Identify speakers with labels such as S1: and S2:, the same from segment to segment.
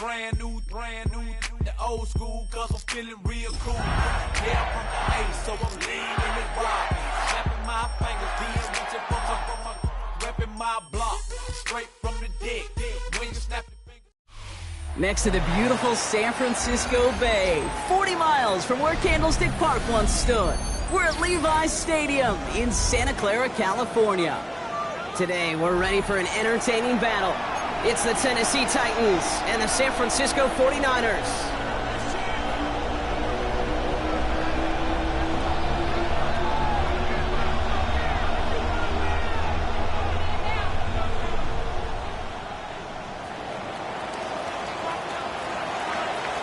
S1: brand new, the old school, cause I'm feeling real cool. Yeah, from the A, so I'm leaning and robbing. Snapping my fingers, being reaching from my repping my block. Straight from the deck, when you snap your fingers.
S2: Next to the beautiful San Francisco Bay, 40 miles from where Candlestick Park once stood. We're at Levi's Stadium in Santa Clara, California. Today, we're ready for an entertaining battle. It's the Tennessee Titans and the San Francisco 49ers.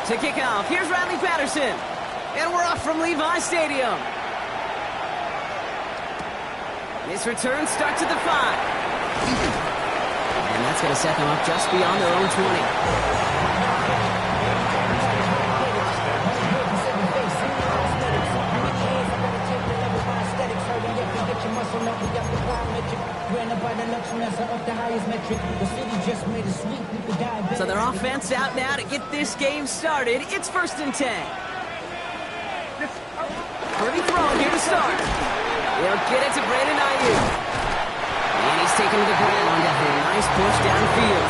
S2: To kick off, here's Riley Patterson. And we're off from Levi's Stadium. This return starts at the 5. And that's going to set them up just beyond their own 20. So their offense out now to get this game started. It's 1st and 10. Pretty throw here to start. He'll get it to Brandon Ayuk. And he's taken to the ground after a nice push downfield.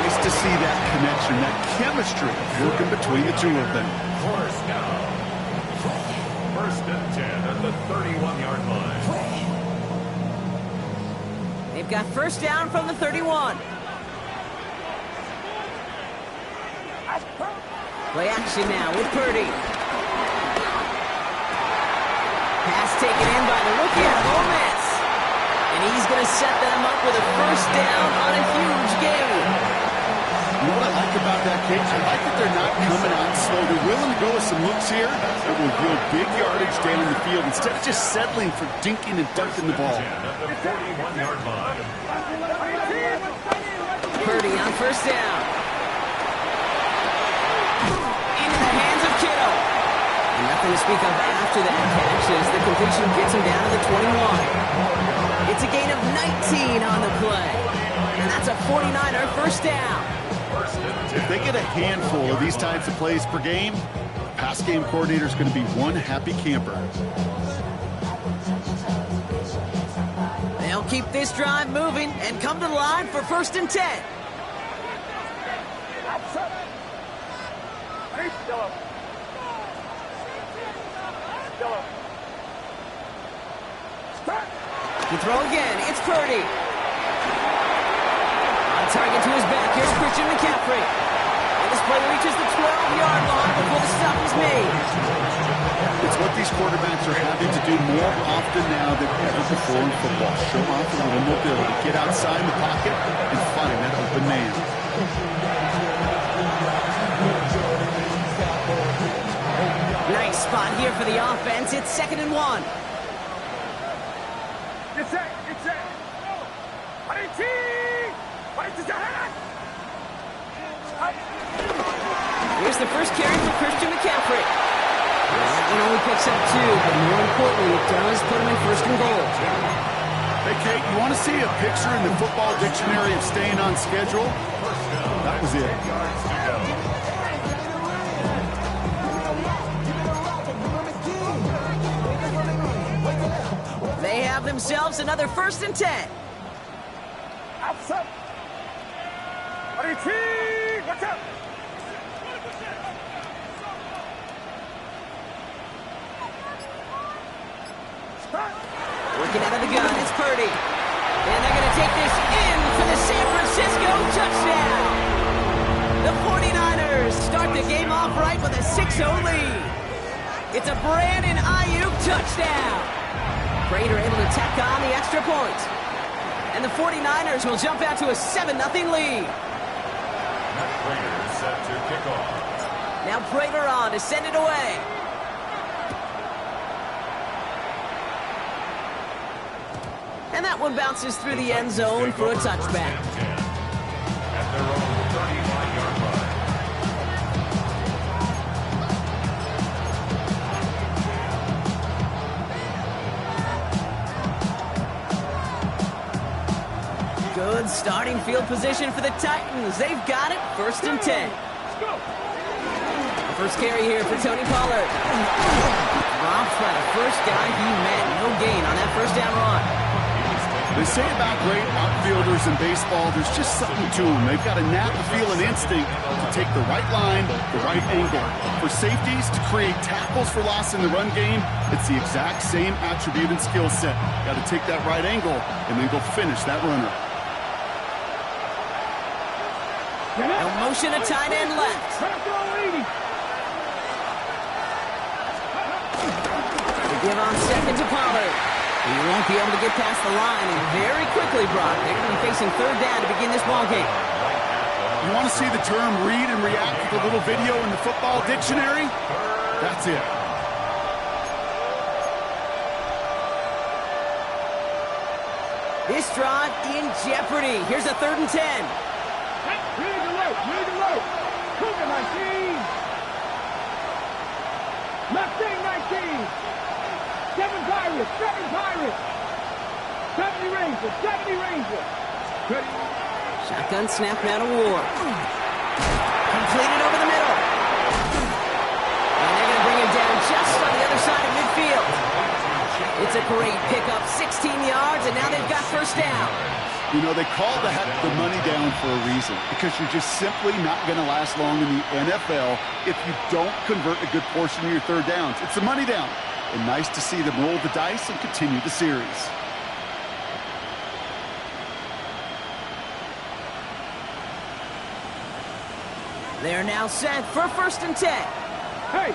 S3: Nice to see that connection, that chemistry working between the two of them.
S4: First down. 1st and 10 at the 31-yard line.
S2: They've got 1st down from the 31. Play action now with Purdy. Pass taken in by the rookie out of Ole Miss. And he's going to set them up with a 1st down on a huge game.
S3: You know what I like about that, Cage? I like that they're not coming out slow. They're willing to go with some looks here that will yield big yardage down in the field instead of just settling for dinking and dunking the ball.
S2: Purdy on 1st down. Into the hands of Kittle. And nothing to speak of after that catch as the completion gets him down to the 21. It's a gain of 19 on the play. And that's a 49er 1st down.
S3: If they get a handful of these types of plays per game, pass game coordinator is going to be one happy camper.
S2: They'll keep this drive moving and come to the line for 1st and 10. To throw again, it's Purdy. On target to his back, here's Christian McCaffrey. And this play reaches the 12-yard line before the stop is made.
S3: It's what these quarterbacks are having to do more often now than ever before in football. Show off a little mobility, get outside the pocket, and find that open man.
S2: Nice spot here for the offense. It's 2nd and 1. Here's the first carry for Christian McCaffrey. That one only picks up 2, but more importantly, it does put him in 1st and goal.
S3: Hey, Kate, you want to see a picture in the football dictionary of staying on schedule? That was it.
S2: They have themselves another 1st and 10. Working out of the gun, it's Purdy. And they're going to take this in for the San Francisco touchdown. The 49ers start the game off right with a 6-0 lead. It's a Brandon Ayuk touchdown. Prater able to tack on the extra point. And the 49ers will jump out to a 7-0 lead.
S4: Matt Prater set to kick off.
S2: Now Prater on to send it away. And that one bounces through the end zone for a touchback.
S4: At their own 35-yard line.
S2: Good Good starting field position for the Titans. They've got it, 1st and 10. First carry here for Tony Pollard. Dropped by the first guy he met. No gain on that first down run.
S3: They say about great outfielders in baseball, there's just something to them. They've got a knack of feeling instinct to take the right line, the right angle. For safeties to create tackles for loss in the run game, it's the exact same attribute and skill set. Got to take that right angle and then go finish that runner.
S2: No motion, a tight end left. They give on 2nd to Pollard. He won't be able to get past the line, and very quickly, Brock, they're going to be facing 3rd down to begin this ballgame.
S3: You want to see the term read and react with a little video in the football dictionary? That's it.
S2: This drive in jeopardy. Here's a 3rd and 10.
S5: Read the low. Cougar 19. Mustang 19. 7 Pirates. 70 Rangers. Ready.
S2: Shotgun snap now to Ward. Completed over the middle. And they're going to bring him down just on the other side of midfield. It's a great pickup, 16 yards, and now they've got 1st down.
S3: You know, they call the money down for a reason, because you're just simply not going to last long in the NFL if you don't convert a good portion of your 3rd downs. It's the money down. And nice to see them roll the dice and continue the series.
S2: They're now set for 1st and 10.
S5: Hey,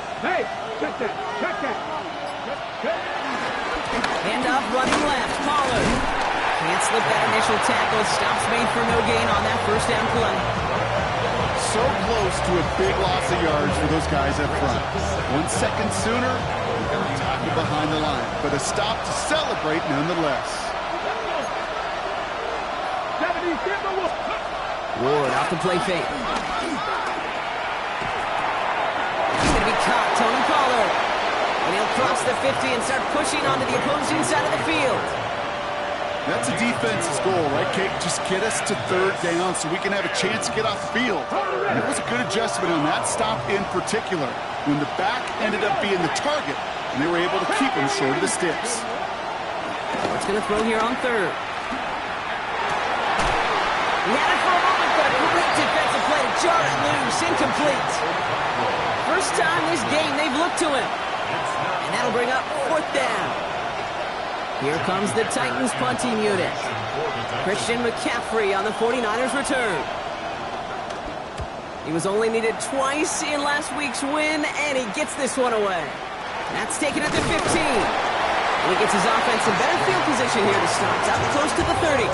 S5: check that.
S2: Hand up, running left, Pollard. Can't slip that initial tackle. Stops made for no gain on that 1st down play.
S3: So close to a big loss of yards for those guys up front. 1 second sooner, tackle behind the line, but a stop to celebrate nonetheless.
S2: Ward off the play fake. He's going to be caught, Tony Pollard. And he'll cross the 50 and start pushing onto the opposing side of the field.
S3: That's a defense's goal, right, Kate? Just get us to 3rd down so we can have a chance to get off the field. And it was a good adjustment on that stop in particular, when the back ended up being the target, and they were able to keep him short of the sticks.
S2: What's going to throw here on 3rd? He had it for a moment, but a great defensive play to jar it loose. Incomplete. First time this game they've looked to him. And that'll bring up 4th down. Here comes the Titans punting unit. Christian McCaffrey on the 49ers return. He was only needed twice in last week's win, and he gets this one away. That's taken at the 15. And he gets his offense in better field position here to start. Up close to the 30.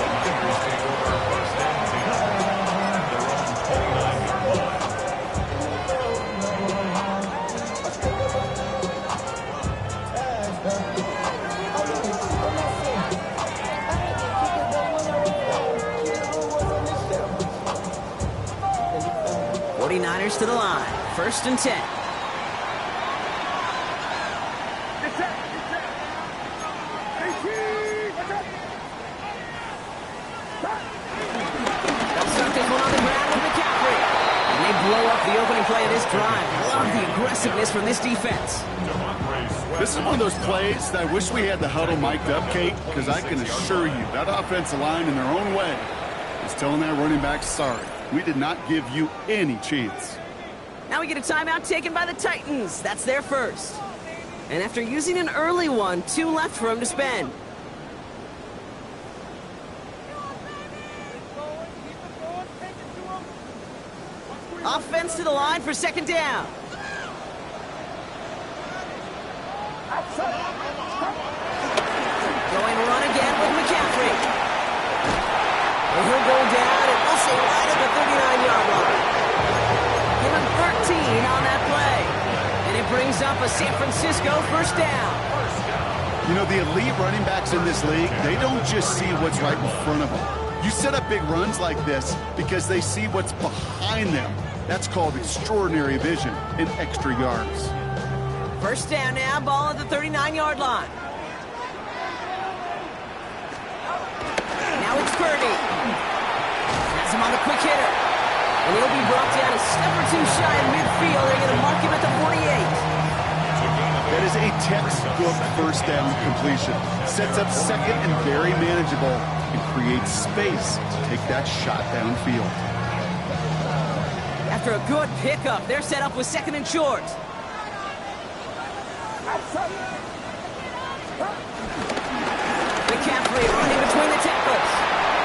S2: 49ers to the line. 1st and 10. They'll start this one on the ground with McCaffrey. And they blow up the opening play of this drive. Love the aggressiveness from this defense.
S3: This is one of those plays that I wish we had the huddle mic'd up, Kate, because I can assure you that offensive line in their own way is telling that running back, sorry, we did not give you any chance.
S2: Now we get a timeout taken by the Titans. That's their 1st. And after using an early one, 2 left for him to spend. Offense to the line for 2nd down. Going run again with McCaffrey. And he'll go down, and we'll say right at the 39-yard line. Give him 13 on that play. And it brings up a San Francisco 1st down.
S3: You know, the elite running backs in this league, they don't just see what's right in front of them. You set up big runs like this because they see what's behind them. That's called extraordinary vision and extra yards.
S2: 1st down now, ball at the 39-yard line. Now it's Purdy. on the quick hitter. And he'll be brought down a step or two shy in midfield. They're going to mark him at the 48.
S3: That is a textbook first down completion. Sets up second and very manageable and creates space to take that shot downfield.
S2: After a good pickup, they're set up with second and short. McCaffrey running between the tackles.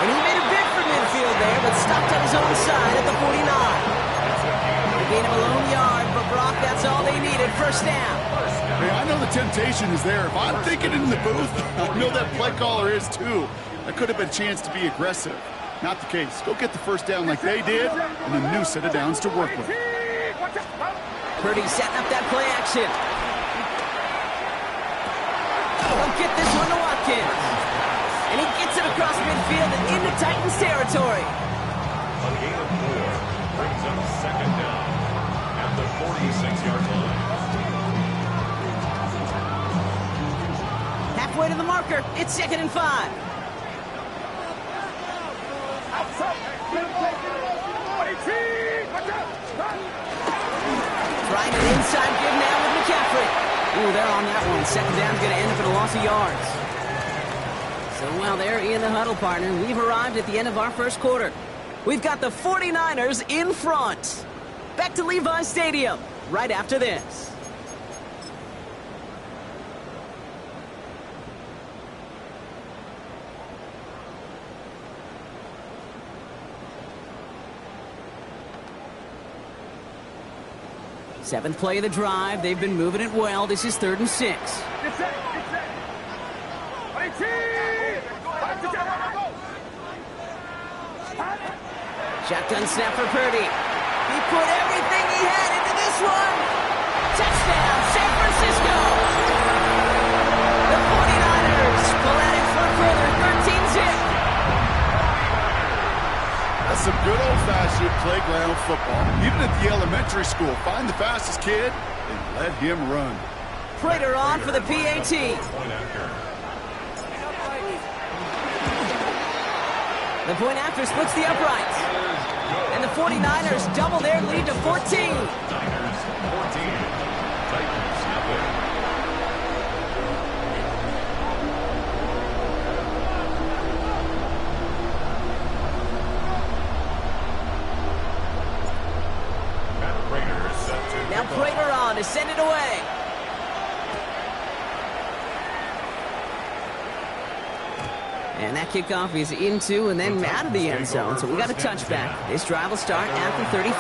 S2: And he made a bid for midfield there, but stopped on his own side at the 49. They gain him a lone yard, but Brock, that's all they needed. First down.
S3: Hey, I know the temptation is there. If I'm thinking in the booth, I know that play caller is too. That could have been a chance to be aggressive. Not the case. Go get the first down like they did, and a new set of downs to work with.
S2: Purdy setting up that play action. He'll get this one to Watkins. And he gets it across midfield and into Titans territory.
S4: A gain of 4 brings up second down at the 46-yard line.
S2: Halfway to the marker, it's 2nd and 5. Trying an inside give now with McCaffrey. Ooh, they're on that one. Second down's going to end up in a loss of yards. So while they're in the huddle, partner, we've arrived at the end of our first quarter. We've got the 49ers in front. Back to Levi's Stadium right after this. Seventh play of the drive. They've been moving it well. This is 3rd and 6. Shotgun snap for Purdy. He put everything he had into this one. Touchdown, San Francisco. The 49ers pull out in front further, 13-zip.
S3: That's some good old-fashioned playground football. Even at the elementary school, find the fastest kid and let him run.
S2: Prater on for the PAT. The point after splits the uprights. And the 49ers double their lead to 14.
S4: Niners 14. Titans nothing.
S2: Now Prater on to send it away. And that kickoff is into and then out of the end zone. So we got a touchback. This drive will start at the 35.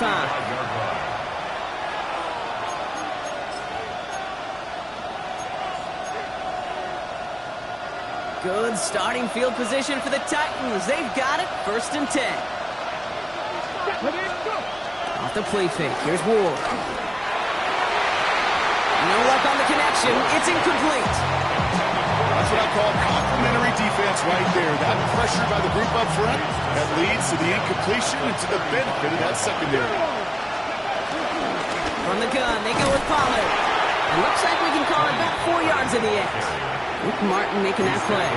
S2: Good starting field position for the Titans. They've got it. 1st and 10. Off the play fake. Here's Ward. No luck on the connection. It's incomplete.
S3: That's what I call complimentary defense right there. That pressure by the group up front, that leads to the incompletion and to the benefit of that secondary.
S2: From the gun, they go with Pollard. It looks like we can call it back 4 yards in the end. Rick Martin making that play.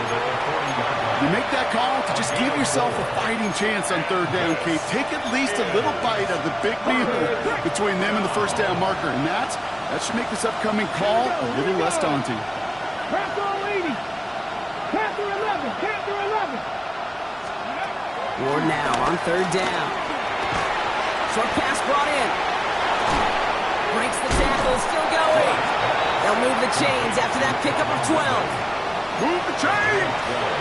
S3: You make that call to just give yourself a fighting chance on 3rd down, Kate. Take at least a little bite of the big meal between them and the first down marker. And that should make this upcoming call a little less daunting.
S5: Panther 80. Panther 11. Panther 11.
S2: Ward now on 3rd down. Short pass brought in. Breaks the tackle, still going. They'll move the chains after that pickup of 12.
S3: Move the chains!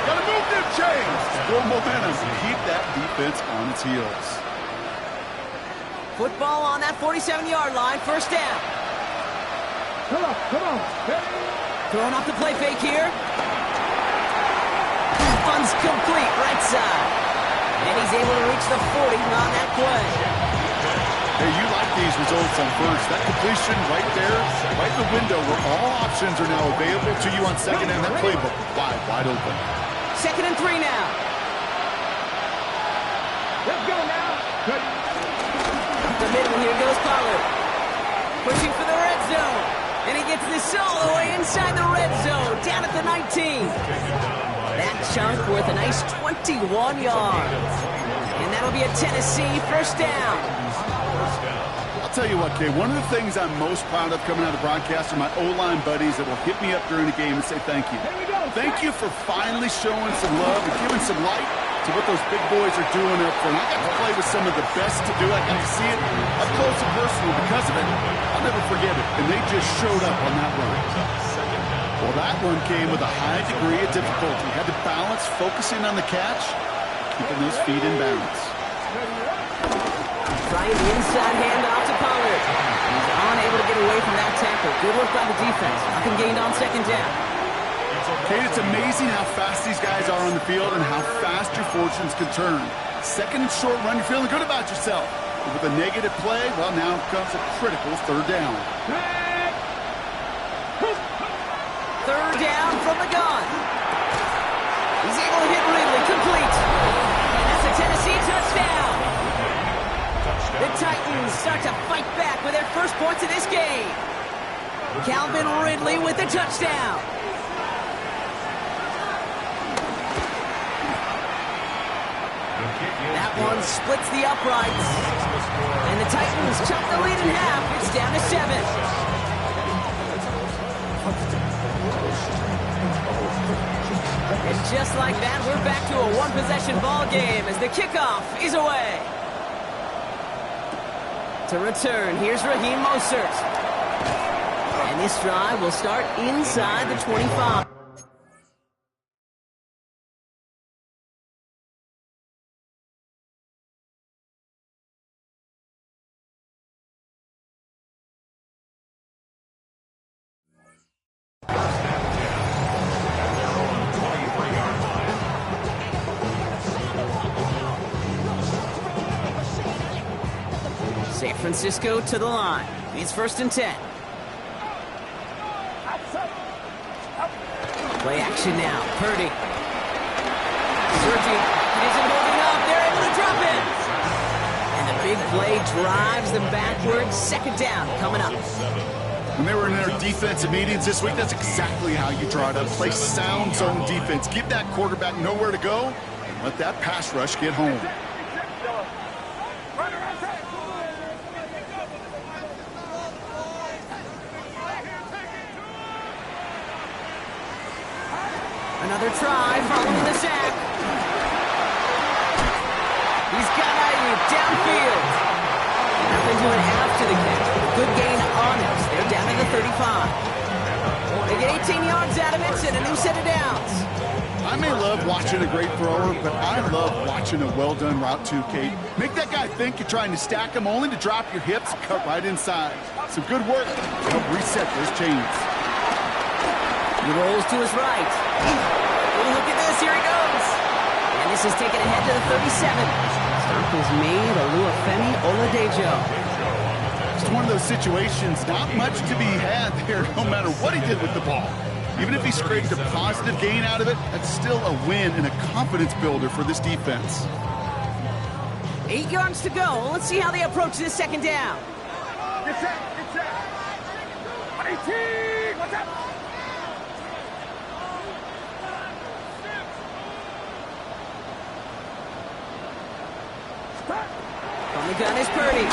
S3: Gotta move them chains! Build momentum and keep that defense on its heels.
S2: Football on that 47-yard line, 1st down.
S5: Come on, come on.
S2: Throwing off the play fake here. Fun's complete, right side. And he's able to reach the 40 on that play.
S3: Hey, you like these results on 1st. That completion right there, right in the window where all options are now available to you on 2nd and that playbook wide open.
S2: 2nd and 3 now.
S5: Let's go now.
S2: Up the middle, here goes Pollard. Pushing for the red zone. And he gets this all the way inside the red zone, down at the 19. That chunk worth a nice 21 yards. And that that'll be a Tennessee first down.
S3: I'll tell you what, Kay, one of the things I'm most proud of coming out of the broadcast are my O-line buddies that will hit me up during the game and say thank you. Thank you for finally showing some love and giving some light to what those big boys are doing up front. I got to play with some of the best to do it. I got to see it up close and personal. Because of it, I'll never forget it. And they just showed up on that run. Well, that run came with a high degree of difficulty. Had to balance focusing on the catch, keeping those feet in balance.
S2: Trying the inside handoff to Pollard. He's unable to get away from that tackle. Good work by the defense. Nothing gained on second down.
S3: Kate, it's amazing how fast these guys are on the field and how fast your fortunes can turn. Second and short run, you're feeling good about yourself. But with a negative play, well, now comes a critical third down.
S2: Third down from the gun. He's able to hit Ridley, complete. And that's a Tennessee touchdown. The Titans start to fight back with their first points of this game. Calvin Ridley with the touchdown. That one splits the uprights. And the Titans chop the lead in half. It's down to 7. And just like that, we're back to a one-possession ball game as the kickoff is away. To return, here's Raheem Mostert. And this drive will start inside the 25. San Francisco to the line. It's first and 10. Play action now. Purdy. Surging. It isn't holding up. They're able to drop it. And the big play drives them backwards. Second down coming up.
S3: When they were in their defensive meetings this week, that's exactly how you draw it up. Play sound zone defense. Give that quarterback nowhere to go. And let that pass rush get home.
S2: Another try following the sack. He's got Ayuk downfield. Nothing doing after the catch. Good gain on it. They're down to the 35. They get 18 yards out of it and a new set of downs.
S3: I may love watching a great thrower, but I love watching a well-done route too, Kate. Make that guy think you're trying to stack him only to drop your hips and cut right inside. Some good work to help reset those chains.
S2: He rolls to his right. Oh, look at this. Here he goes. And this is taken ahead to the 37. Stop is made. Oluwafemi Oladejo.
S3: It's one of those situations, not much to be had there, no matter what he did with the ball. Even if he scraped a positive gain out of it, that's still a win and a confidence builder for this defense.
S2: 8 yards to go. Let's see how they approach this second down.
S5: Get set. 18. What's up?
S2: From the gun is Purdy.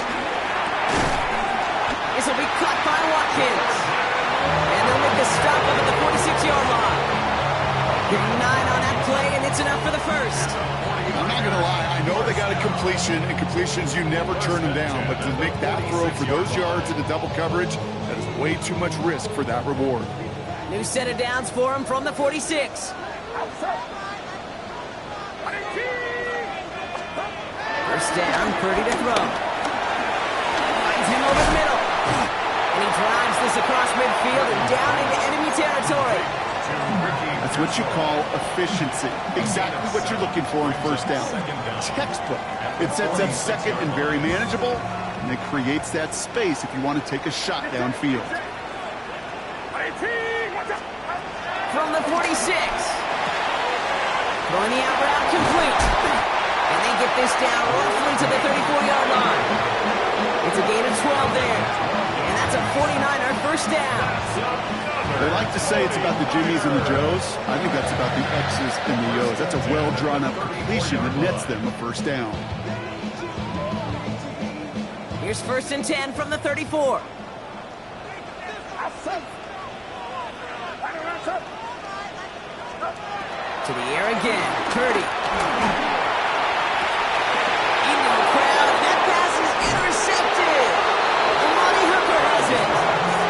S2: This will be caught by Watkins. And they'll make the stop up at the 46-yard line. Give him 9 on that play, and it's enough for the first.
S3: I'm not going to lie. I know they got a completion, and completions, you never turn them down. But to make that throw for those yards in the double coverage, that is way too much risk for that reward.
S2: New set of downs for him from the 46. First down, Purdy to throw. Finds him over the middle. And he drives this across midfield and down into enemy territory.
S3: That's what you call efficiency. Exactly what you're looking for in first down. Textbook. It sets up second and very manageable, and it creates that space if you want to take a shot downfield.
S2: From the 46. Throwing the out route complete. And they get this down roughly to the 34-yard line. It's a gain of 12 there. And that's a 49er first down.
S3: They like to say it's about the Jimmies and the Joes. I think that's about the X's and the O's. That's a well-drawn-up completion that nets them a first down.
S2: Here's 1st and 10 from the 34. To the air again. Purdy. Into the crowd. That pass is intercepted. Lonnie Hooker has it.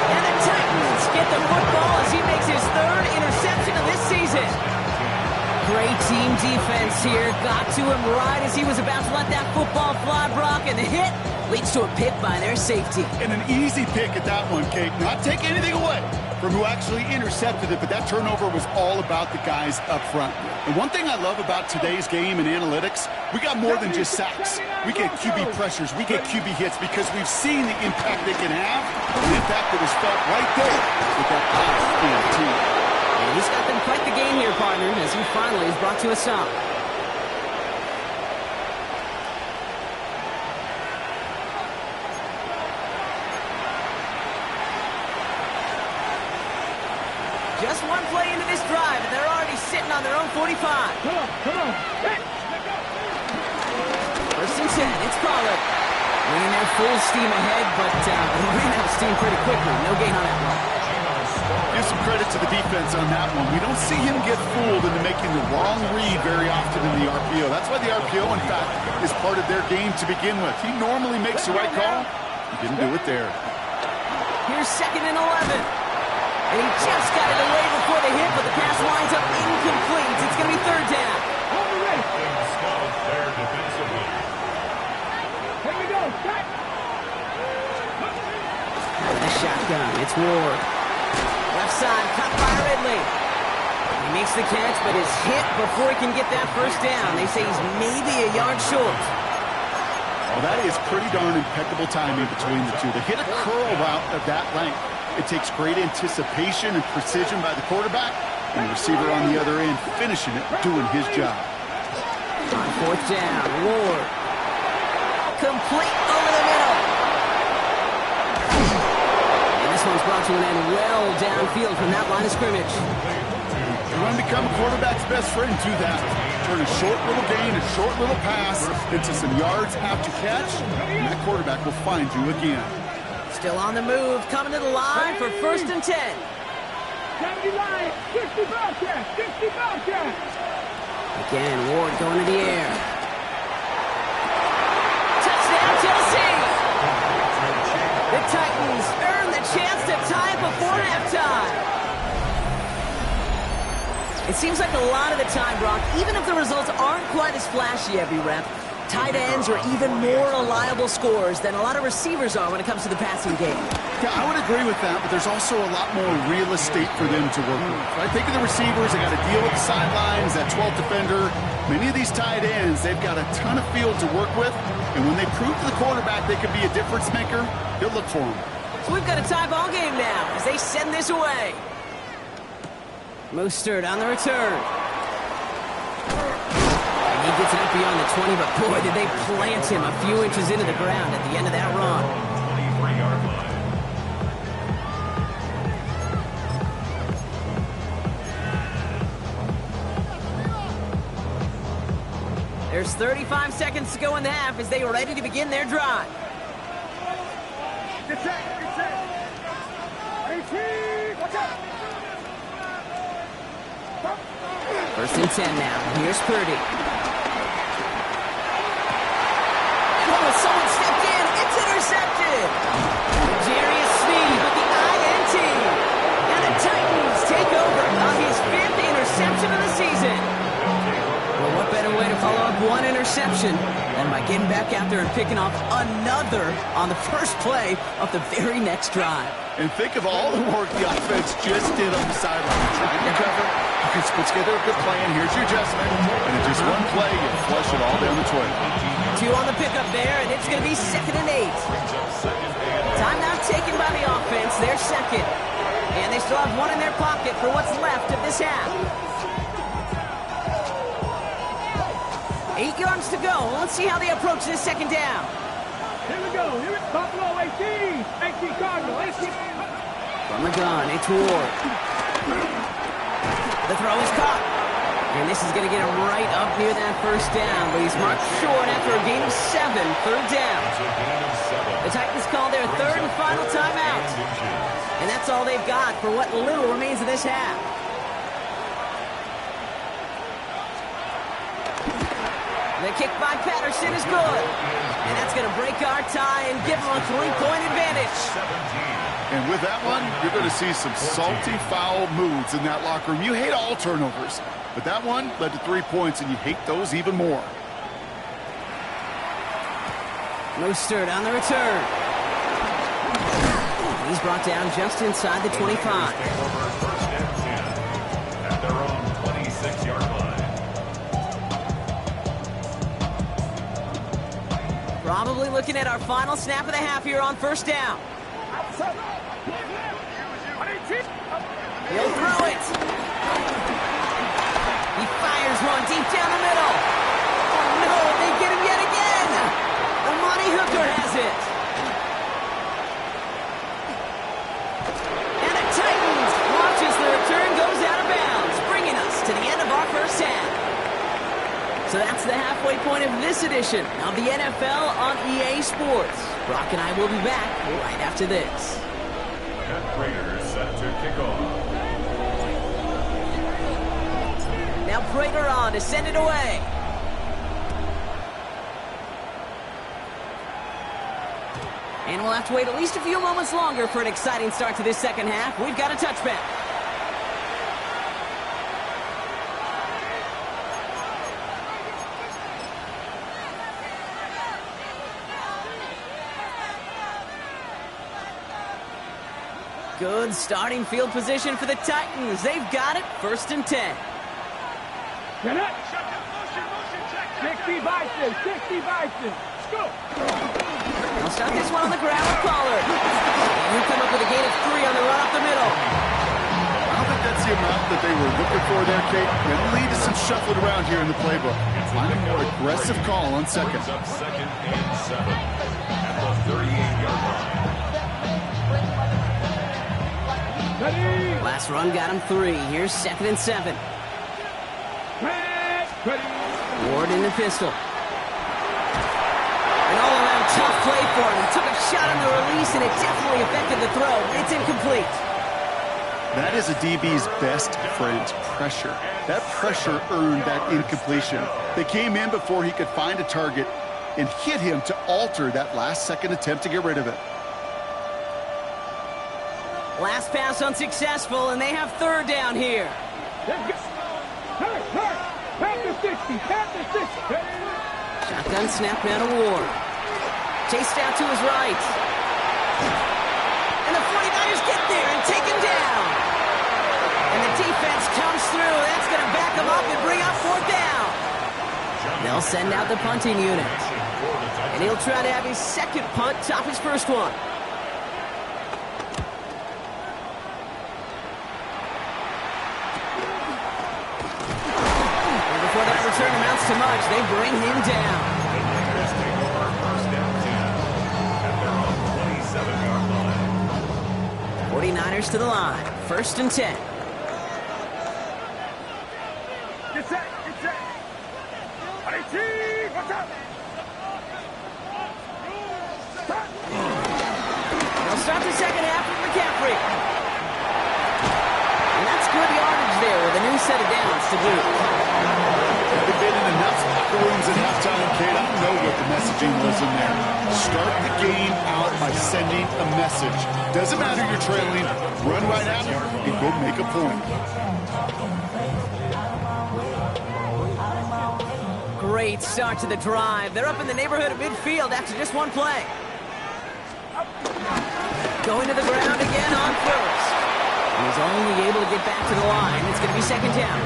S2: And the Titans get the football as he makes his 3rd interception of this season. Great team defense here. Got to him right as he was about to let that football fly, Brock, and the hit leads to a pick by their safety.
S3: And an easy pick at that one, Kate. Not take anything away from who actually intercepted it, but that turnover was all about the guys up front. And one thing I love about today's game and analytics, we got more than just sacks. We get QB pressures, we get QB hits because we've seen the impact they can have, an impact that was felt right there with that pass in team.
S2: And he's got them quite the game here, partner, as he finally is brought to a stop. Just one play into this drive, and they're already sitting on their own 45.
S5: Come on.
S2: 1st and 10, it's Pollard. Running their full steam ahead, but they ran out of steam pretty quickly. No gain on that one.
S3: Give some credit to the defense on that one. We don't see him get fooled into making the wrong read very often in the RPO. That's why the RPO, in fact, is part of their game to begin with. He normally makes the right call. He didn't do it there.
S2: Here's 2nd and 11. And he just got it away before the hit, but the pass winds up incomplete. It's going to be 3rd down.
S4: There defensively.
S5: Here we go.
S2: The shotgun. It's Ward. Left side, cut by Ridley. He makes the catch, but is hit before he can get that 1st down. They say he's maybe a yard short.
S3: Well, that is pretty darn impeccable timing between the two. To hit a curl route of that length, it takes great anticipation and precision by the quarterback, and the receiver on the other end finishing it, doing his job.
S2: On 4th down, Ward. Complete over the middle. And this one's brought to an end well downfield from that line of scrimmage.
S3: You want to become a quarterback's best friend, do that. Turn a short little gain, a short little pass into some yards after catch, and that quarterback will find you again.
S2: Still on the move, coming to the line for 1st and 10.
S5: 70 line, 60 Bobcat.
S2: Again, Ward going to the air. Touchdown, Tennessee! The Titans earn the chance to tie it before halftime. It seems like a lot of the time, Brock, even if the results aren't quite as flashy every rep, tight ends are even more reliable scorers than a lot of receivers are when it comes to the passing game.
S3: Yeah, I would agree with that, but there's also a lot more real estate for them to work with. Right? Think of the receivers, they got to deal with the sidelines, that 12th defender. Many of these tight ends, they've got a ton of field to work with, and when they prove to the quarterback they could be a difference maker, he'll look for them.
S2: So we've got a tie ball game now as they send this away. Mostert on the return. And he gets it up beyond the 20, but boy, did they plant him a few inches into the ground at the end of that run.
S4: 23-yard line.
S2: There's 35 seconds to go in the half as they are ready to begin their drive.
S5: Get set. 18, watch out.
S2: 1st and 10 now. Here's Purdy. Oh, someone stepped in. It's intercepted. Jarius Sneed with the INT. And the Titans take over on his 5th interception of the season. Well, what better way to follow up one interception than by getting back out there and picking off another on the first play of the very next drive.
S3: And think of all the work the offense just did on the sideline. Trying to cover, you can put together a good plan. Here's your adjustment. And in just one play, you flush it all down the toilet.
S2: 2 on the pickup there, and it's going to be 2nd and 8. Timeout taken by the offense, their 2nd. And they still have 1 in their pocket for what's left of this half. 8 yards to go. Let's see how they approach this 2nd down.
S5: Here we go. Here it's Buffalo 18. 18 Cardinal. 18.
S2: From the gun, it's Ward. The throw is caught. And this is going to get him right up near that 1st down, but he's marked short after a gain of 7, 3rd down. The The Titans call their third and final timeout. And that's all they've got for what little remains of this half. The kick by Patterson is good. And that's going to break our tie and give them a 3-point advantage.
S3: And with that one, you're going to see some salty, foul moods in that locker room. You hate all turnovers, but that one led to 3 points, and you hate those even more.
S2: Mostert on the return. He's brought down just inside the 25.
S4: First and 10 at their own 26-yard line.
S2: Probably looking at our final snap of the half here on first down. He'll throw it. He fires one deep down the middle. Oh no, they get him yet again. Amani Hooker has it. And the Titans watch as the return goes out of bounds, bringing us to the end of our first half. So that's the halfway point of this edition of the NFL on EA Sports. Brock and I will be back right after this.
S4: And Raiders set to kick off.
S2: Now Prater on to send it away. And we'll have to wait at least a few moments longer for an exciting start to this second half. We've got a touchback. Good starting field position for the Titans. They've got it, 1st and 10.
S5: 60 Bison, 60 Bison. Go.
S2: They'll start this one on the ground with Pollard. And he'll come up with a gain of 3 on the run up the middle.
S3: I don't think that's the amount that they were looking for there, Kate. It'll lead to some shuffling around here in the playbook. Find a more aggressive call on second.
S4: Up 2nd and 7 at the 38-yard line.
S5: Ready.
S2: Last run got him 3. Here's 2nd and 7.
S5: Ready.
S2: Ward in the pistol. An all-around tough play for him. He took a shot on the release, and it definitely affected the throw. It's incomplete.
S3: That is a DB's best friend, pressure. That pressure earned that incompletion. They came in before he could find a target and hit him to alter that last-second attempt to get rid of it.
S2: Last pass unsuccessful, and they have 3rd down here.
S5: Let's go. Hey. Pat the 60.
S2: Shotgun snap now to Ward. Chased out to his right. And the 49ers get there and take him down. And the defense comes through. That's going to back him up and bring up 4th down. They'll send out the punting unit. And he'll try to have his second punt top his first one. Return amounts to much. They bring him down.
S4: The Raiders take over 1st and 10 at their own 27-yard line.
S2: 49ers to the line. 1st and 10.
S5: Get set. 18. What's up?
S2: They'll start the second half with McCaffrey. And that's good yardage there with a new set of downs to boot.
S3: They've been in enough locker rooms at halftime, Kate. I don't know what the messaging was in there. Start the game out by sending a message. Doesn't matter you're trailing. Run right at it and go make a point.
S2: Great start to the drive. They're up in the neighborhood of midfield after just one play. Going to the ground again on 1st. He's only able to get back to the line. It's going to be 2nd down.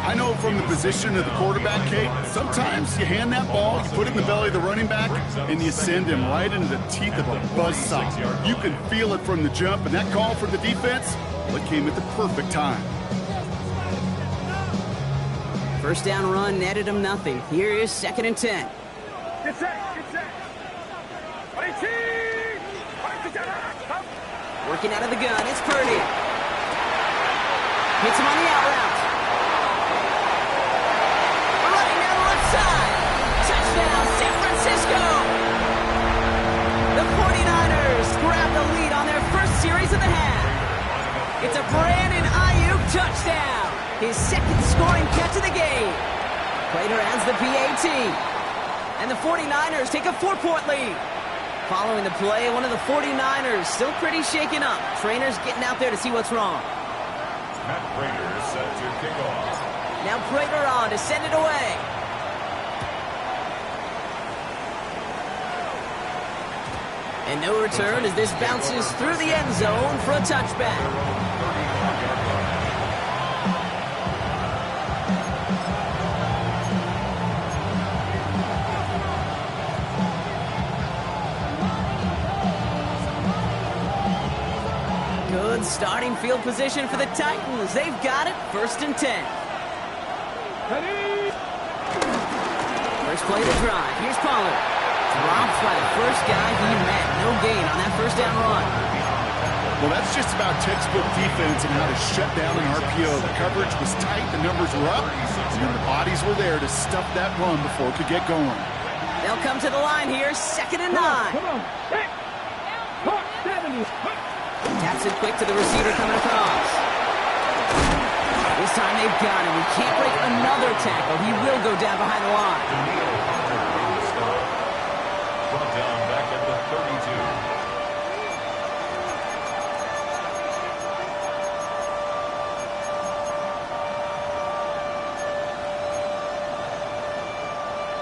S3: I know from the position of the quarterback, Kate, sometimes you hand that ball, you put it in the belly of the running back, and you send him right into the teeth of a buzzsaw. You can feel it from the jump, and that call for the defense, well, it came at the perfect time.
S2: First down run netted him nothing. Here is 2nd and 10.
S5: Get set. 18.
S2: Working out of the gun, it's Purdy. Hits him on the out route. Running down the left side. Touchdown, San Francisco. It's a Brandon Ayuk touchdown. His second scoring catch of the game. Prater adds the PAT. And the 49ers take a 4-point lead. Following the play, one of the 49ers still pretty shaken up. Trainer's getting out there to see what's wrong.
S4: Matt Prater set to kick off.
S2: Now Prater on to send it away. And no return as this bounces through the end zone for a touchback. Good starting field position for the Titans. They've got it. 1st and 10. First play of the drive. Here's Pollard. Dropped by the first guy he met. No gain on that first down run.
S3: Well, that's just about textbook defense and how to shut down an RPO. The coverage was tight, the numbers were up, and then the bodies were there to stuff that run before it could get going.
S2: They'll come to the line here. 2nd and 9.
S5: Come on. Hey. 70.
S2: Taps it quick to the receiver coming across. This time they've got him. He can't break another tackle. He will go down behind the line.
S4: Brought down back at the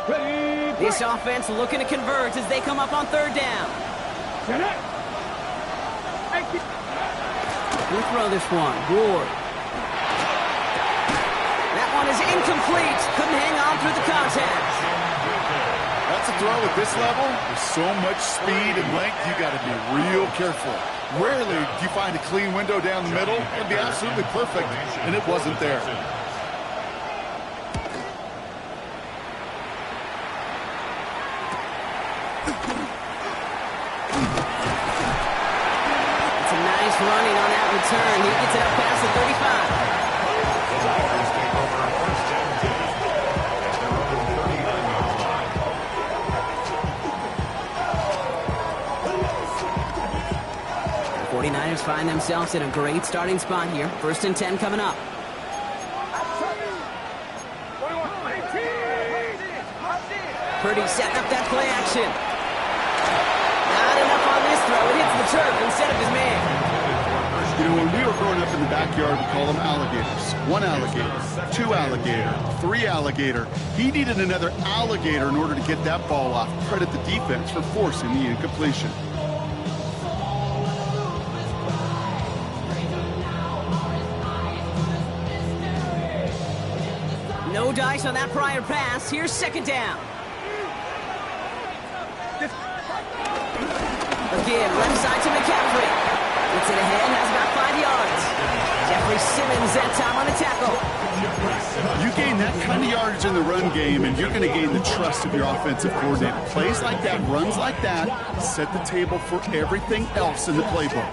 S4: 32.
S5: Ready.
S2: This offense looking to convert as they come up on 3rd down.
S5: Get it.
S2: We'll throw this one. Ward. That one is incomplete. Couldn't hang on through the contact.
S3: That's a throw at this level. With so much speed and length, you got to be real careful. Rarely do you find a clean window down the middle. It'd be absolutely perfect, and it wasn't there.
S2: Running on that return. He gets it up past the 35.
S4: The Tigers take over 1st and 10 at their own 39-yard line.
S2: 49ers find themselves in a great starting spot here. 1st and 10 coming up. Purdy setting up that play action. Not enough on this throw. It hits the turf instead of his man.
S3: You know, when we were growing up in the backyard, we call them alligators. 1 alligator, 2 alligator, 3 alligator. He needed another alligator in order to get that ball off. Credit the defense for forcing the incompletion.
S2: No dice on that prior pass. Here's 2nd down. Again, left side to McCaffrey. Gets it ahead, has about 5 yards. Jeffrey Simmons that time on the tackle.
S3: You gain that kind of yardage in the run game, and you're going to gain the trust of your offensive coordinator. Plays like that, runs like that, set the table for everything else in the playbook.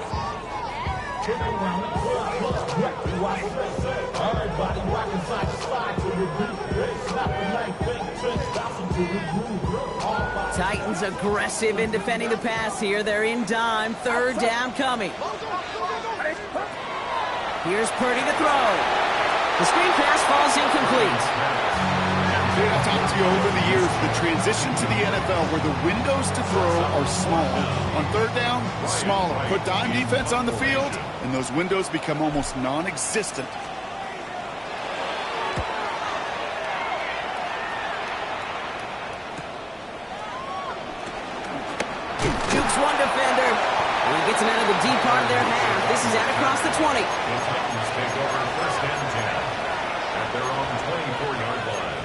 S2: Titans aggressive in defending the pass here. They're in dime. 3rd down coming. Here's Purdy to throw. The screen pass falls incomplete.
S3: I've talked to you over the years, the transition to the NFL where the windows to throw are small. On 3rd down, smaller. Put dime defense on the field, and those windows become almost non-existent.
S2: Dukes one defender. And he gets him out of the deep part of their half. This is out across the 20.
S4: The Titans take over 1st and 10 at their own 24-yard line.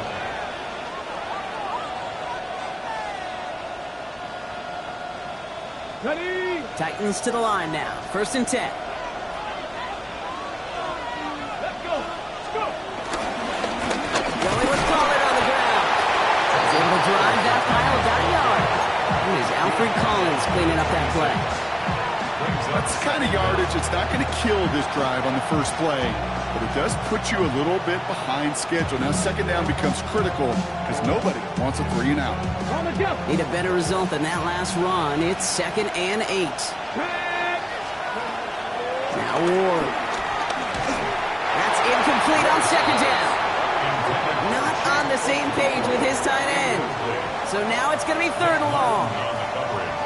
S5: Ready.
S2: Titans to the line now. 1st and 10.
S5: Let's go. Let's go.
S2: Going with Pollard on the ground. He's able to drive that pile about a yard. And is Alfred Collins cleaning up that play.
S3: That's the kind of yardage that's not going to kill this drive on the first play, but it does put you a little bit behind schedule. Now 2nd down becomes critical because nobody wants a 3 and out.
S5: On the jump.
S2: Need a better result than that last run. It's 2nd and 8. Now Ward. Incomplete on second down. Not on the same page with his tight end. So now it's going to be third and long.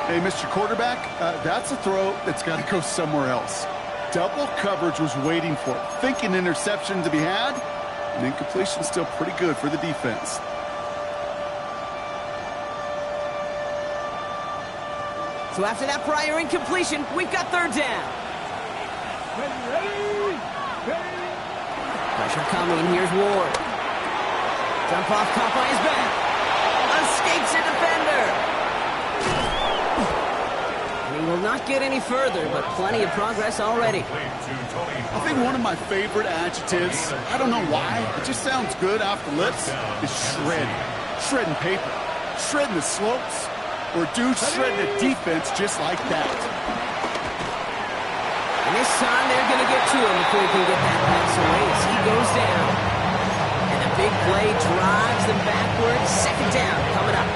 S3: Hey, Mr. Quarterback, that's a throw that's got to go somewhere else. Double coverage was waiting for it. Thinking interception to be had, and incompletion still pretty good for the defense.
S2: So after that prior incompletion, we've got third down. Pressure coming. Here's Ward. Jump off, caught by his back. Escapes a defender. And he will not get any further, but plenty of progress already.
S3: I think one of my favorite adjectives, I don't know why, it just sounds good off the lips, is shredding. Shredding paper. Shredding the slopes. Or dude shredding the defense just like that.
S2: And this time they're going to get to him before he can get that pass away as he goes down. And a big play drives them backwards. Second down coming up.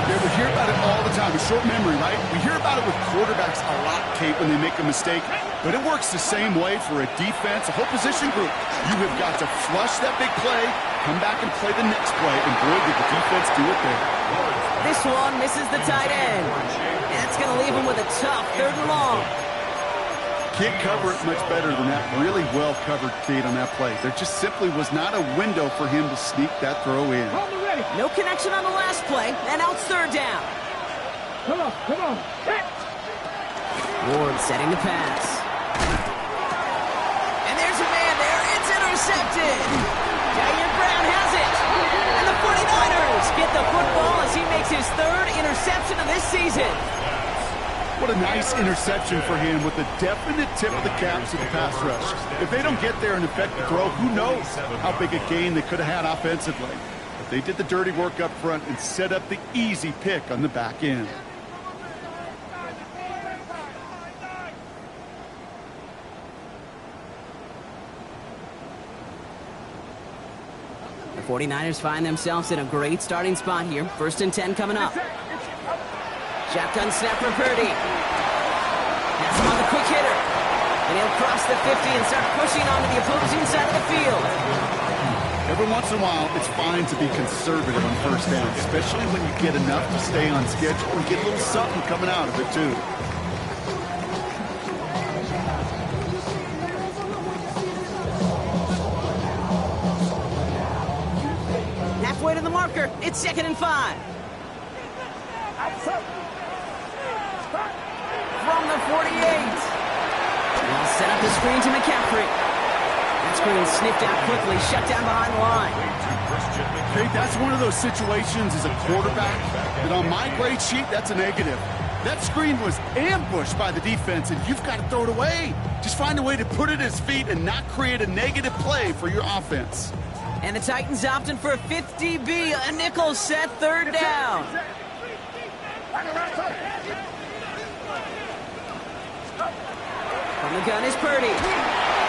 S3: Yeah, we hear about it all the time. A short memory, right? We hear about it with quarterbacks a lot, Kate, when they make a mistake. But it works the same way for a defense, a whole position group. You have got to flush that big play, come back and play the next play, and boy, did the defense do it there.
S2: This one misses the tight end. And it's going to leave him with a tough third and long.
S3: Can't cover it much better than that. Really well covered, Kate, on that play. There just simply was not a window for him to sneak that throw in.
S2: No connection on the last play, and now it's third down.
S5: Come on.
S2: Ward setting the pass. And there's a man there. It's intercepted. Jair Brown has it. And the 49ers get the football as he makes his third interception of this season.
S3: What a nice interception for him with a definite tip of the cap to the pass rush. If they don't get there and effect the throw, who knows how big a gain they could have had offensively. But they did the dirty work up front and set up the easy pick on the back end.
S2: The 49ers find themselves in a great starting spot here. First and 10 coming up. Shotgun snap for Purdy. Has him on the quick hitter. And he'll cross the 50 and start pushing onto the opposing side of the field.
S3: Every once in a while, it's fine to be conservative on first down, especially when you get enough to stay on schedule and get a little something coming out of it, too.
S2: Halfway to the marker. It's 2nd and 5. From the 48. He'll set up the screen to McCaffrey. That screen sniffed out quickly, shut down behind the line.
S3: Hey, that's one of those situations as a quarterback that on my grade sheet, that's a negative. That screen was ambushed by the defense, and you've got to throw it away. Just find a way to put it at his feet and not create a negative play for your offense.
S2: And the Titans opting for a 50B, a nickel set, third down. From the gun is Purdy.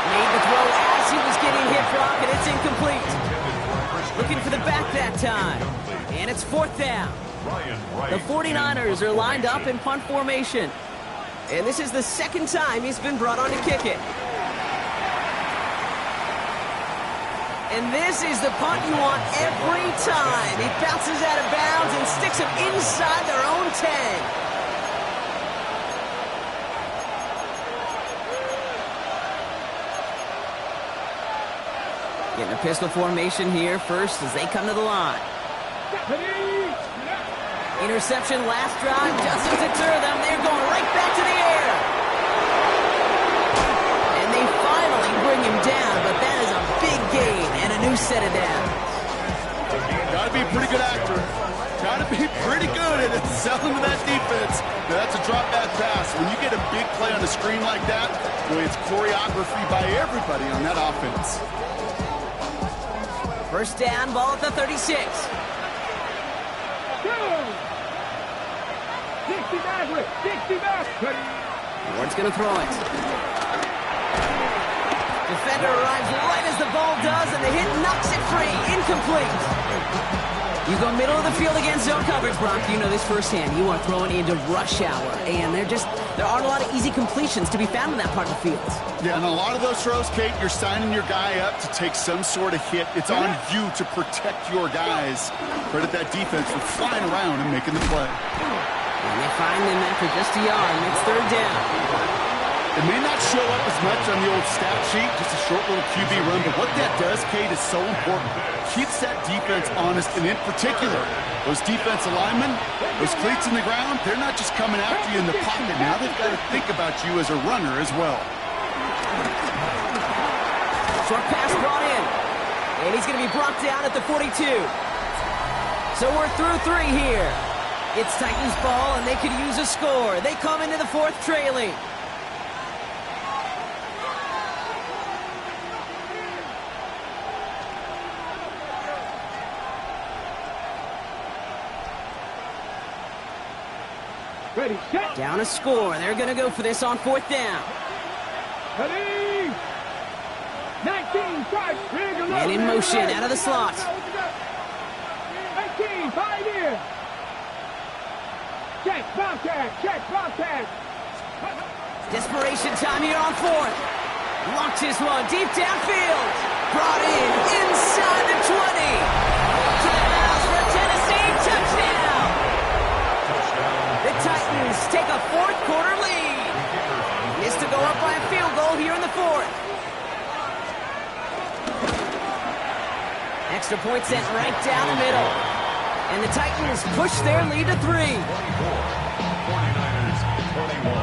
S2: Made the throw as he was getting hit, Brock, and it's incomplete. Looking for the back that time. And it's 4th down. The 49ers are lined up in punt formation. And this is the 2nd time he's been brought on to kick it. And this is the punt you want every time. He bounces out of bounds and sticks him inside their own 10. Getting a pistol formation here first as they come to the line. Interception last drive doesn't deter them. They're going right back to the air. And they finally bring him down, but that is a big gain and a new set of downs.
S3: Got to be a pretty good actor. Got to be pretty good at selling to that defense. Now, that's a drop back pass. When you get a big play on the screen like that, boy, it's choreography by everybody on that offense.
S2: First down, ball at the 36.
S5: 60 back.
S2: Ward's going to throw it. Defender arrives right as the ball does, and the hit knocks it free. Incomplete. You go middle of the field against zone coverage, Brock. You know this firsthand. You are throwing into rush hour, and there aren't a lot of easy completions to be found in that part of the field.
S3: Yeah, and a lot of those throws, Kate, you're signing your guy up to take some sort of hit. It's on you to protect your guys. Credit that defense for flying around and making the play.
S2: And they find them after just a yard, and it's third down.
S3: It may not show up as much on the old stat sheet, just a short little QB run, but what that does, Kate, is so important. Keeps that defense honest, and in particular, those defensive linemen, those cleats in the ground, they're not just coming after you in the pocket. Now they've got to think about you as a runner as well.
S2: Short pass brought in, and he's going to be brought down at the 42. So we're through 3 here. It's Titans ball, and they could use a score. They come into the fourth trailing.
S5: Ready, set.
S2: Down a score. They're going to go for this on fourth down.
S5: Ready. 19, 5.
S2: And in motion, out of the slot.
S5: 19, 5 here. Check, Bobcat.
S2: Desperation time here on fourth. Launches one deep downfield. Brought in inside the 20. To the house for Tennessee. Touchdown. The Titans take a fourth quarter lead. Is to go up by a field goal here in the fourth. Extra point sent right down the middle. And the Titans push their lead to 3.
S4: 49ers 21.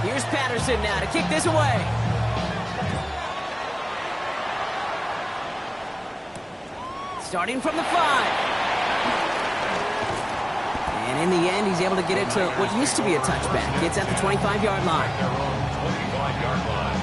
S2: Here's Patterson now to kick this away. Starting from the 5. And in the end, he's able to get it to what used to be a touchback. It's at the 25-yard line.
S4: Their own 25-yard line.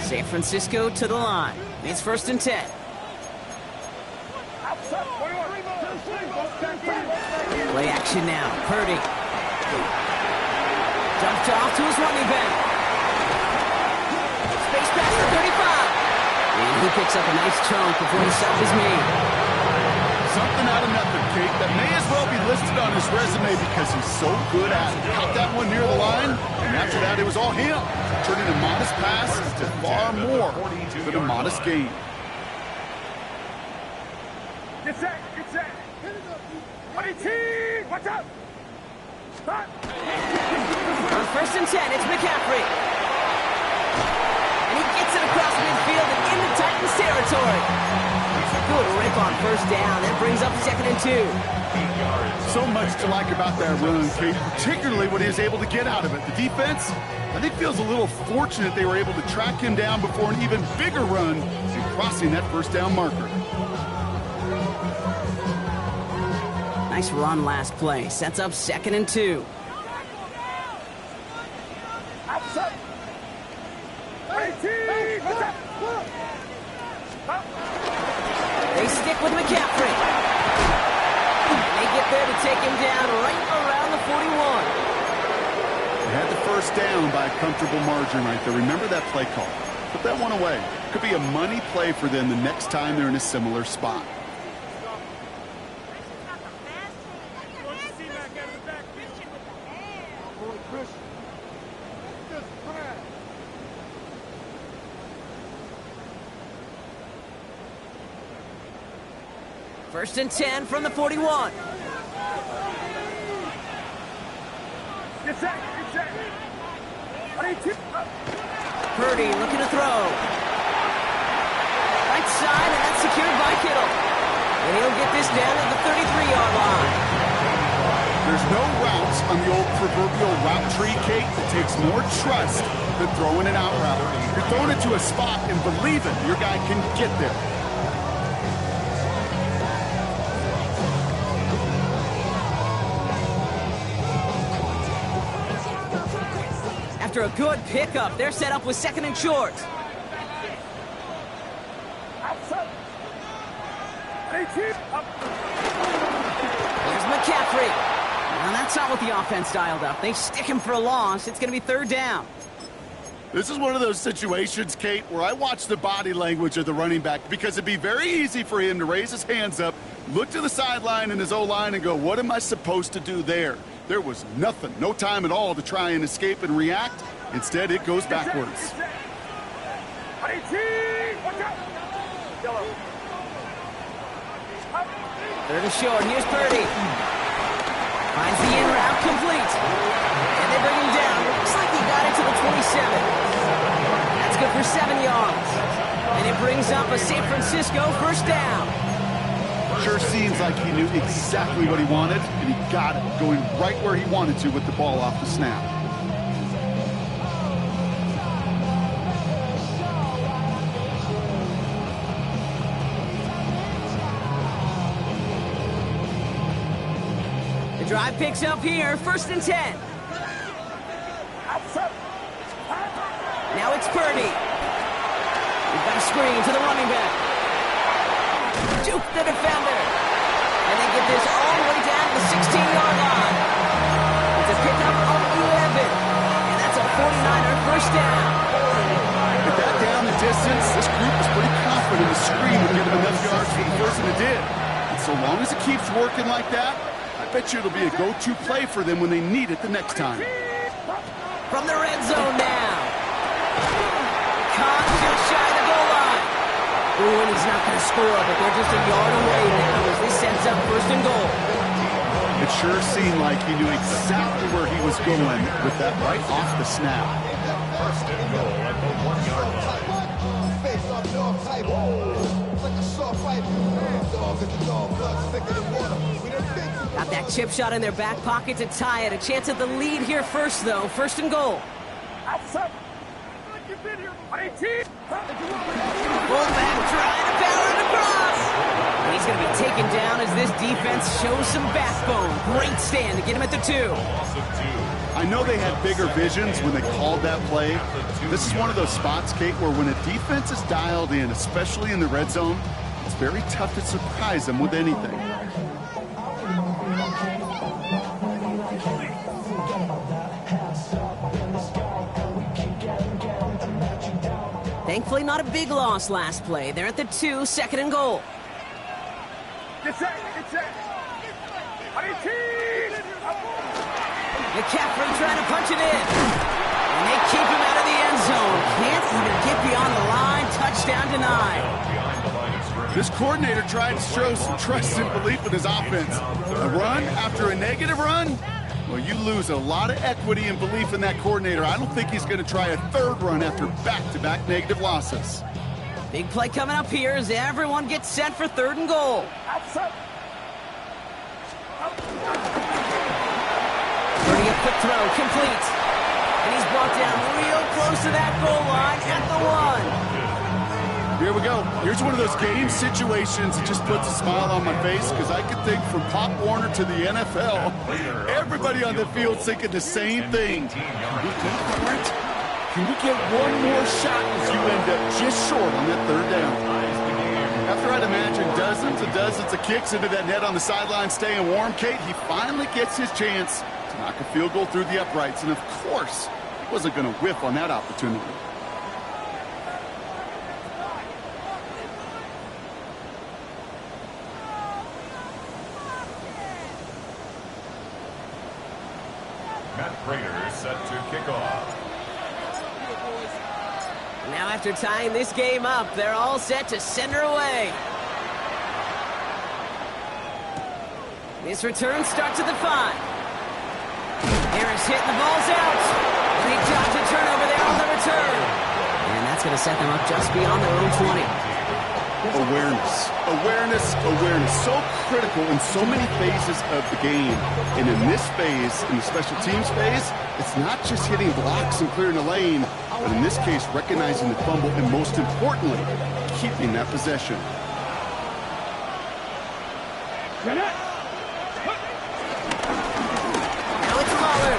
S2: San Francisco to the line. It's first and 10. Play action now. Purdy. Dumped off to his running back. Space pass for 35. And he picks up a nice chunk before the stop is made.
S3: Something out of nothing, Kate, that may as well be listed on his resume because he's so good at it. Caught that one near the line, and after that, it was all him. Turning a modest pass to far more than a modest gain.
S5: Get set. 18, watch out. Stop.
S2: On first and 10, it's McCaffrey. And he gets it across midfield and into Titans territory. Good rip on first down. That brings up second and 2.
S3: So much to like about that run, Kate, particularly what he was able to get out of it. The defense, I think, feels a little fortunate they were able to track him down before an even bigger run and crossing that first down marker.
S2: Nice run last play. Sets up second and 2.
S5: Outside. 18, watch out.
S2: They stick with McCaffrey. And they get there to take him down right around the 41.
S3: They had the first down by a comfortable margin right there. Remember that play call. Put that one away. Could be a money play for them the next time they're in a similar spot.
S2: First and 10 from the 41.
S5: Get set. 18.
S2: Purdy looking to throw. Right side, and that's secured by Kittle. And he'll get this down at the 33-yard line.
S3: There's no routes on the old proverbial route tree, Kate. It takes more trust than throwing an out route. You're throwing it to a spot and believing your guy can get there.
S2: After a good pickup, they're set up with second and short. Here's McCaffrey. Now that's not what the offense dialed up. They stick him for a loss. It's going to be third down.
S3: This is one of those situations, Kate, where I watch the body language of the running back because it'd be very easy for him to raise his hands up, look to the sideline and his O-line and go, what am I supposed to do there? There was nothing, no time at all to try and escape and react. Instead, it goes backwards.
S2: Third and short. Here's Purdy. Finds the in route complete. And they bring him down. Looks like he got it to the 27. That's good for 7 yards. And it brings up a San Francisco first down.
S3: Sure seems like he knew exactly what he wanted, and he got it, going right where he wanted to with the ball off the snap.
S2: The drive picks up here, first and 10. Now it's Purdy. We've got a screen to the running back. Juke the defender. And they get this all the way down to the 16-yard line. It's a pickup of 11. And that's a 49er first down.
S3: With that down the distance, this group was pretty confident the screen would get him enough yards for the person it did. And so long as it keeps working like that, I bet you it'll be a go-to play for them when they need it the next time.
S2: From the red zone now. Caught just shy of the goal line. Ooh, and he's not going to score, but they're just a yard away now as this sets up first and goal.
S3: It sure seemed like he knew exactly where he was going with that right off the snap.
S4: First and goal at the 1-yard line.
S2: Got that chip shot in their back pocket to tie it. A chance at the lead here first, though. First and goal. Fullback trying to power it across. And he's going to be taken down as this defense shows some backbone. Great stand to get him at the 2.
S3: I know they had bigger visions when they called that play. This is one of those spots, Kate, where when a defense is dialed in, especially in the red zone, it's very tough to surprise them with anything.
S2: Thankfully, not a big loss last play. They're at the 2, second and goal. McCaffrey trying to punch it in. And they keep him out of the end zone. Can't even get beyond the line. Touchdown denied.
S3: This coordinator tried to show some trust and belief in his offense. A run after a negative run? Well, you lose a lot of equity and belief in that coordinator. I don't think he's going to try a third run after back-to-back negative losses.
S2: Big play coming up here as everyone gets set for third and goal. Purdy a quick throw, complete. And he's brought down real close to that goal line at the 1.
S3: Here we go. Here's one of those game situations that just puts a smile on my face because I can think from Pop Warner to the NFL, everybody on the field's thinking the same thing. Can we go for it? Can we get one more shot as you end up just short on that third down? After I'd imagine dozens and dozens of kicks into that net on the sideline staying warm, Kate, he finally gets his chance to knock a field goal through the uprights. And of course, he wasn't going to whiff on that opportunity.
S4: Matt Prater set to kick off.
S2: Now after tying this game up, they're all set to send her away. This return starts at the 5. Harris hitting the ball's out. They dodge a turnover there on the return. And that's going to set them up just beyond their own 20.
S3: Awareness, awareness, awareness. So critical in so many phases of the game. And in this phase, in the special teams phase, it's not just hitting blocks and clearing the lane, but in this case, recognizing the fumble and most importantly, keeping that possession.
S2: Now it's Lawler.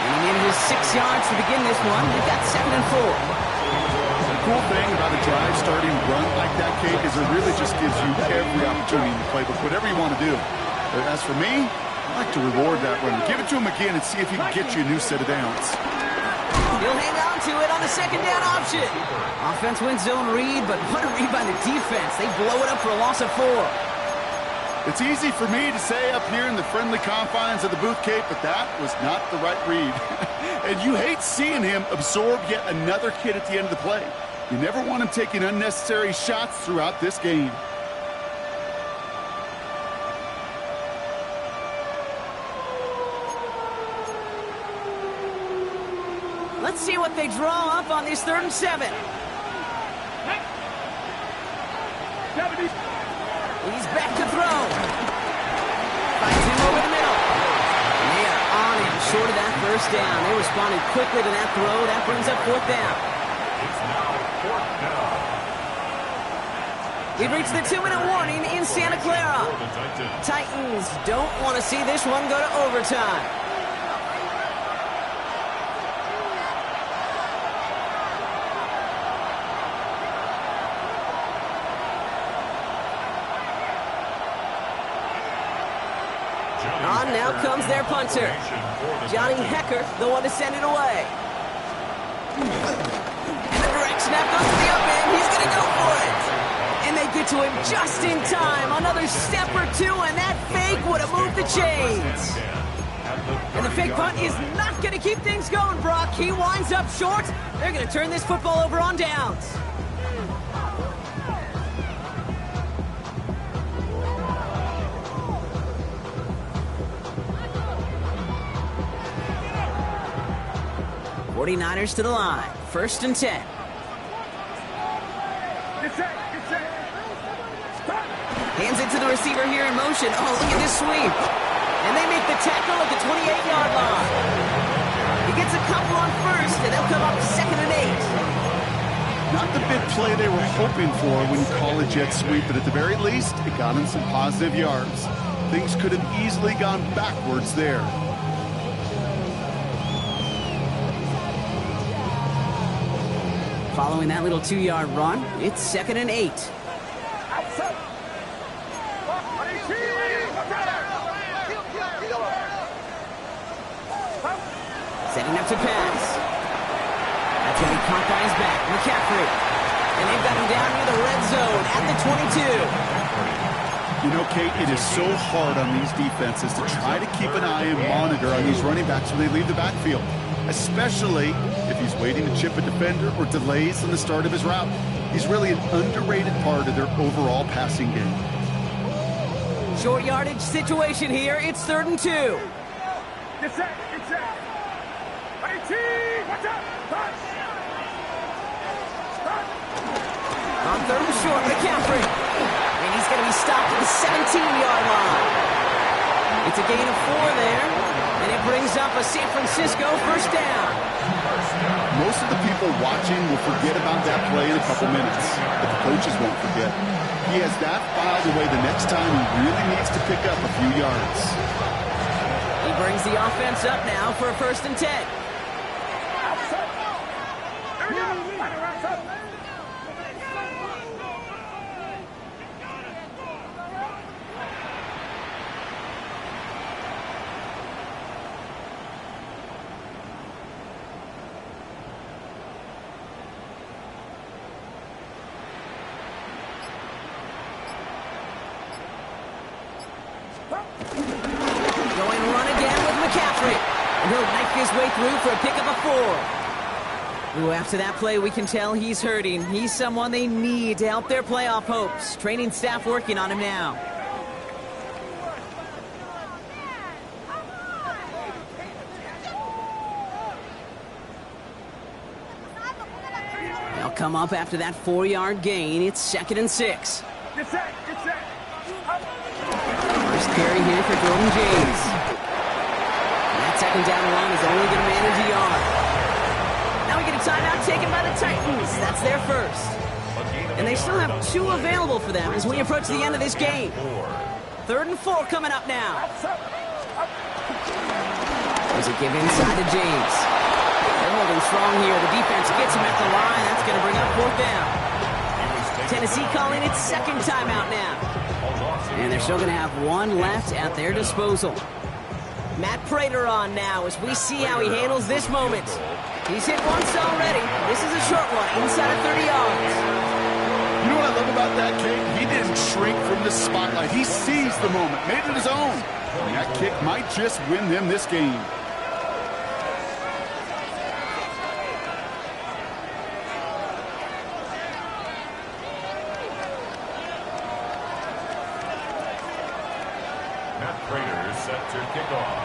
S2: And he needed his 6 yards to begin this one. They've got 2nd and 4.
S3: The cool thing about a drive starting run like that, Kate, is it really just gives you every opportunity to play with whatever you want to do. As for me, I like to reward that run. Give it to him again and see if he can get you a new set of downs.
S2: He'll hang on to it on the 2nd down option. Offense wins zone read, but what a read by the defense. They blow it up for a loss of 4.
S3: It's easy for me to say up here in the friendly confines of the booth, Kate, but that was not the right read. And you hate seeing him absorb yet another hit at the end of the play. You never want him taking unnecessary shots throughout this game.
S2: Let's see what they draw up on this 3rd and 7. He's back to throw. Finds him over the middle. And they are on him short of that 1st down. They responded quickly to that throw. That brings up 4th down.
S4: It's now 4th down.
S2: We've reached the 2-minute warning in Santa Clara. Titans don't want to see this one go to overtime. On now comes their punter. Johnny Hecker, the one to send it away. And the direct snap goes to the up end. He's going to go for it. And they get to him just in time. Another step or two, and that fake would have moved the chains. And the fake punt is not going to keep things going, Brock. He winds up short. They're going to turn this football over on downs. '49ers to the line. 1st and 10. Hands it to the receiver here in motion. Oh, look at this sweep. And they make the tackle at the 28-yard line. He gets a couple on 1st, and they'll come up 2nd and 8.
S3: Not the big play they were hoping for when you call a jet sweep, but at the very least, it got him some positive yards. Things could have easily gone backwards there.
S2: Following that little 2-yard run, it's 2nd and 8. Setting up to pass. That's going to be caught by his back, McCaffrey. And they've got him down near the red zone at the 22.
S3: You know, Kate, it is so hard on these defenses to try to keep an eye and monitor on these running backs when they leave the backfield, especially if he's waiting to chip a defender or delays in the start of his route. He's really an underrated part of their overall passing game.
S2: Short yardage situation here. It's 3rd and 2.
S5: Get set. Get set. Watch out.
S2: On 3rd and short, McCaffrey. And he's going to be stopped at the 17-yard line. It's a gain of 4 there. And it brings up a San Francisco 1st down.
S3: Most of the people watching will forget about that play in a couple minutes, but the coaches won't forget. He has that filed away the next time he really needs to pick up a few yards.
S2: He brings the offense up now for a 1st and 10. Going run again with McCaffrey. And he'll knife his way through for a pickup of 4. Ooh, after that play, we can tell he's hurting. He's someone they need to help their playoff hopes. Training staff working on him now. They'll come up after that 4-yard gain. It's 2nd and 6.
S5: Get set, get set.
S2: First carry here for Jordan James. That second down run is only going to manage a yard. Now we get a timeout taken by the Titans. That's their first. And they still have 2 available for them as we approach the end of this game. 3rd and 4 coming up now. There's a give inside to James. They're holding strong here. The defense gets him at the line. That's going to bring up 4th down. Tennessee calling its 2nd timeout now. And they're still going to have 1 left at their disposal. Matt Prater on now as we see how he handles this moment. He's hit once already. This is a short one, inside of 30 yards.
S3: You know what I love about that kick? He didn't shrink from the spotlight. He seized the moment, made it his own. And that kick might just win them this game.
S4: Matt Prater is set to kick off.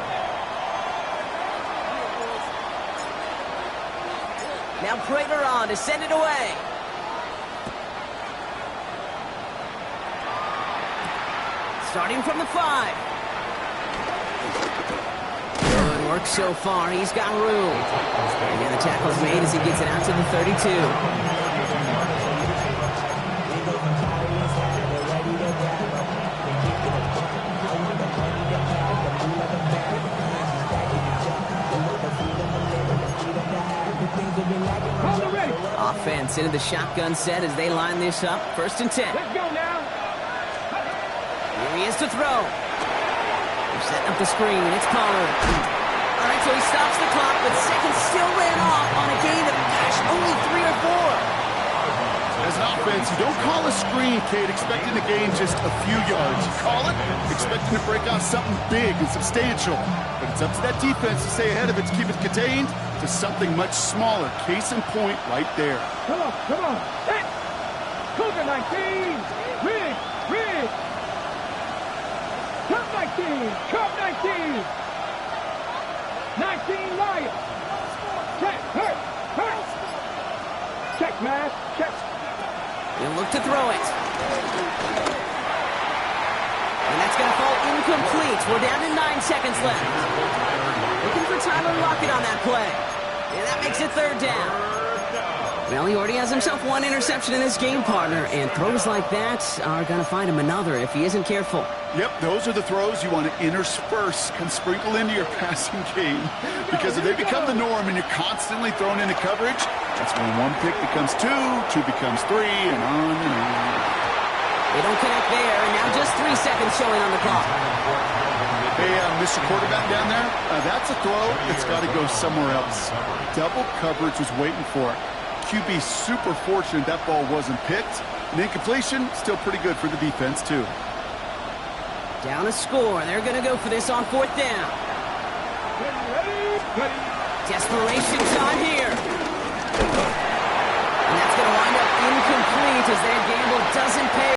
S2: Now Prater on to send it away. Starting from the 5. Good work so far. He's got room. And the tackle's made as he gets it out to the 32. Offense into the shotgun set as they line this up. 1st and 10.
S5: Let's go now.
S2: Here he is to throw. They're setting up the screen. It's Pollard. All right, so he stops the clock, but seconds still ran off on a gain of, only 3 or 4.
S3: As an offense, you don't call a screen, Kate, expecting to gain just a few yards. You call it expecting to break out something big and substantial. But it's up to that defense to stay ahead of it, to keep it contained to something much smaller. Case in point right there.
S5: Come on, come on. Set. Cougar 19. Rig. Cup 19. Cup 19. 19 Lions. Check. Hurt. Check, man. Check.
S2: He'll look to throw it. And that's going to fall incomplete. We're down to 9 seconds left. Looking for Tyler Lockett on that play. And that makes it 3rd down. Well, he already has himself 1 interception in this game, partner. And throws like that are going to find him another if he isn't careful.
S3: Yep, those are the throws you want to intersperse and sprinkle into your passing game. Because if they become the norm and you're constantly thrown into coverage, that's when 1 pick becomes 2, 2 becomes 3, and on and on.
S2: They don't connect there, and now just 3 seconds showing on the clock.
S3: Hey, Mr. Quarterback down there, that's a throw that's got to go somewhere else. Double coverage was waiting for it. QB super fortunate that ball wasn't picked. And incompletion, still pretty good for the defense, too.
S2: Down a score. They're going to go for this on 4th down.
S5: Ready.
S2: Desperation time here. And that's going to wind up incomplete as their gamble doesn't pay